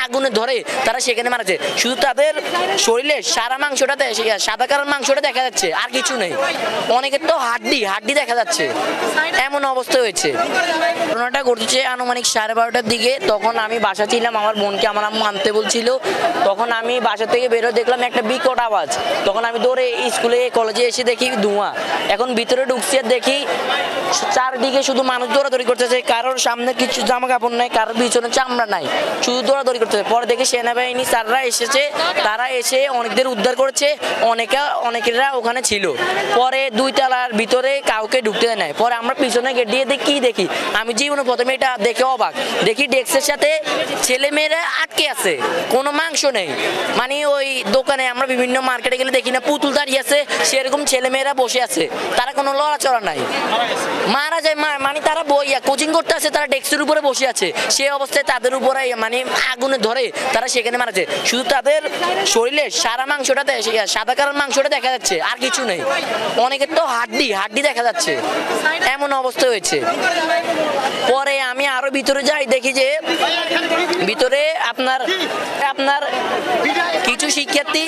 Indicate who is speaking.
Speaker 1: আগুনে ধরে তারা সেখানে মারা যাচ্ছে। শুধু তাদের শরীরে সারা মাংসটা সাদা কালার মাংসটা দেখা যাচ্ছে, আর কিছু নেই। অনেকের তো হাড্ডি দেখা যাচ্ছে, এমন অবস্থা হয়েছে। ঘটনাটা ঘটেছে আনুমানিক 12:30টার দিকে। তখন আমি বাসা ছিলাম, আমার বোনকে আমার আম্মু আনতে বলছিল। তখন আমি বাসা থেকে বেরো দেখলাম একটা বিকট আওয়াজ। তখন আমি দৌড়ে স্কুলে কলেজে এসে দেখি ধোঁয়া। এখন ভিতরে ঢুকছি আর দেখি চারদিকে শুধু মানুষ দৌড়াদৌড়ি করতেছে, কারোর সামনে কিছু জামা কাপড় নাই, কারোর পিছনে চামড়া নাই, শুধু দৌড়াদৌড়ি করতেছে। পরে দেখি সেনাবাহিনী স্যাররা এসেছে, তারা এসে অনেকদের উদ্ধার করেছে, অনেকেরা ওখানে ছিল। পরে 2 তলার ভিতরে কাউকে ঢুকতে দেয় নাই। পরে আমরা পিছনে গেট দিয়ে দেখি আমি জীবনে প্রথমে এটা দেখে অবাক, দেখি ডেস্কের সাথে ছেলেমেয়েরা আটকে আছে, কোনো মাংস নেই। মানে ওই দোকানে আমরা বিভিন্ন মার্কেটে গেলে দেখি না পুতুল দাঁড়িয়ে আছে, সেরকম ছেলেমেয়েরা বসে আছে, তারা কোনো লড়াচড়া নাই, মারা যায়। মানে তারা কোচিং করতে আছে, তারা ডেস্কের উপরে বসে আছে, সেই অবস্থায় তাদের উপরে মানে আগুনে ধরে তারা সেখানে মারা যায়। শুধু তাদের শরীরে সারা মাংসটা সাদা কালার মাংসটা দেখা যাচ্ছে, আর কিছু নেই। অনেকের তো হাড্ডি দেখা যাচ্ছে, এমন অবস্থা হয়েছে। পরে আমি আরো ভিতরে যাই, দেখি যে ভিতরে আপনার কিছু শিক্ষার্থী